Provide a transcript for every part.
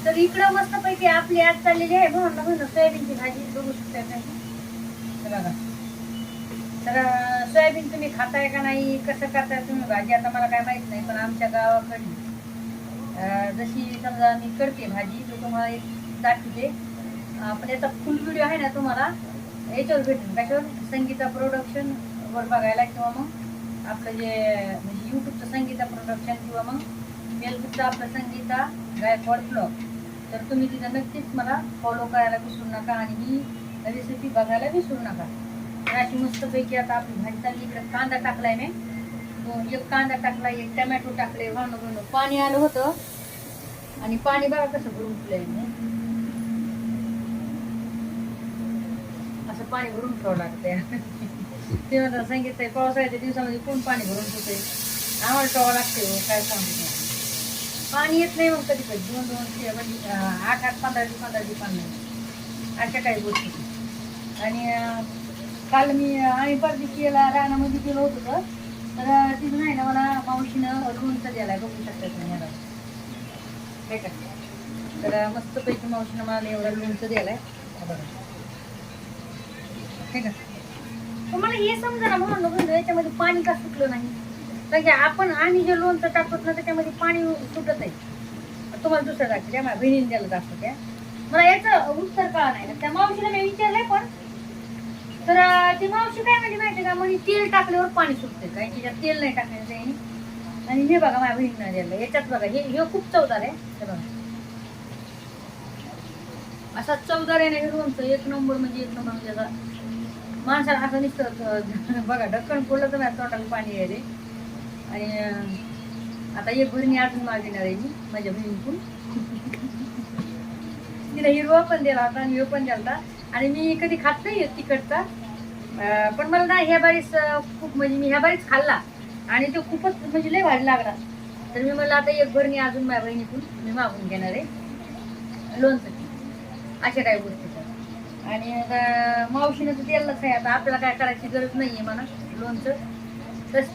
तर इकडं मस्तपैकी आपली आज चाललेली आहे म्हणून सोयाबीनची भाजी बघू शकता तुम्ही बघा. तर सोयाबीन तुम्ही खाताय का नाही, कसं करताय तुम्ही भाजी, आता मला काय माहित नाही, पण आमच्या गावाकडे जशी समजा मी करते भाजी तर तुम्हाला एक दाखवते. पण याचा फुल व्हिडिओ आहे ना तुम्हाला याच्यावर भेटेल, कशावर, संगीता प्रोडक्शन वर बघायला, किंवा मग आपलं जे म्हणजे यूट्यूबचं संगीता प्रोडक्शन, किंवा मग फेसबुकचं आपलं संगीता गायकवाड ब्लॉग. तर तुम्ही तिथं नक्कीच मला फॉलो करायला विसरू नका आणि ही रेसिपी बघायला विसरू नका. तर अशी मस्तपैकी आता आपली भाजी चालली. इकडे कांदा टाकलाय मी, एक कांदा टाकला, एक टमॅटो टाकले, भांडून पाणी आलं होतं आणि पाणी बघा कसं भरून ठेवलंय. असं पाणी भरून ठेवावं लागतंय. ते म्हणतात सांगितलंय पावसाळ्याच्या दिवसामध्ये कोण पाणी भरून ठेवतंय, आम्हाला ठेवावं लागते. काय सांगतो पाणी येत नाही मग कधी कधी 2-2 म्हणजे 8-8 15 पाणी अशा काही गोष्टी. आणि काल आम्ही परदेशीला रानामध्ये गेलो होतो तर तिथून नाही ना मला मावशीनं लोणचं द्यायला बघू शकता तुम्ही याला भेटा. तर मस्तपैकी मावशीनं मला एवढं लोणचं द्यायलाय बघा ठीक आहे. तुम्हाला हे समजा ना म्हणून याच्यामध्ये पाणी का सुटलं नाही, कारण की आपण आणि जे लोणचं टाकत ना त्याच्यामध्ये पाणी सुटत आहे. तुम्हाला दुसरं दाखवते त्या माझ्या बहिणीने द्यायला दाखवत्या, मला याचं उत्तर कळा नाही. त्या मावशीला मी विचारलंय पण, तर ती मावशी काय म्हणजे माहिती का, म्हणजे तेल टाकल्यावर पाणी सुटते काय, त्याच्यात तेल नाही टाकायचं त्यांनी. आणि हे बघा माझ्या बहिणीनं द्यायला, याच्यात बघा हे खूप चवदार आहे. हे बघा असा चवदार आहे ना हे लोणचं, एक नंबर म्हणजे एक नंबर. म्हणजे आता माणसाला असं नुसतं बघा ढक्कन खोललं तर माझ्या तोंडाला पाणी यायले. आणि आता एक बहिणी अजून मागणार आहे मी माझ्या बहिणीतून. तिला हिरवा पण दिला होता आणि पण दिला होता. आणि मी कधी खात नाही तिखटचा, पण मला ना ह्या बारीच खूप म्हणजे मी ह्या बारीच खाल्ला आणि तो खूपच म्हणजे लय भारी लागला. तर मी मला आता एक बहिणी अजून माझ्या बहिणीतून मी मागून घेणार आहे लोणचं. अशा काही गोष्टी. आणि मावशीनं तर द्यायलाच आहे, आता आपल्याला काय करायची गरज नाहीये म्हणा लोणचं.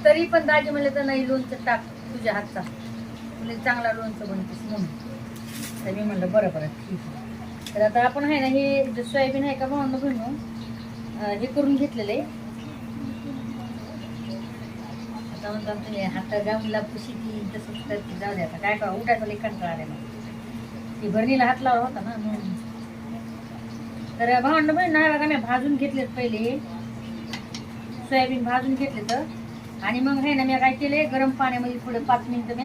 तरी पण दाजी म्हणले तर नाही लोणचं टाक तुझ्या हातचा, तुला चांगला लोणचं बनतेस म्हणून. तर मी म्हणलं बरं ठीक आहे. तर आता आपण आहे ना हे जे सोयाबीन आहे का म्हणून बनवून हे करून घेतलेलं आहे. आता म्हणतो तुम्ही हात गावला पुशी ती तसंच करते, जाऊ द्या आता काय करा, उठायचं लई कंटाळा आले मग. ती भरणीला हात लावला होता ना म्हणून. तर भांड पण नाही बघा मी भाजून घेतलेत पहिले, सोयाबीन भाजून घेतले तर. आणि मग आहे ना मी काय केले, गरम पाण्यामध्ये थोडं 5 मिनिटं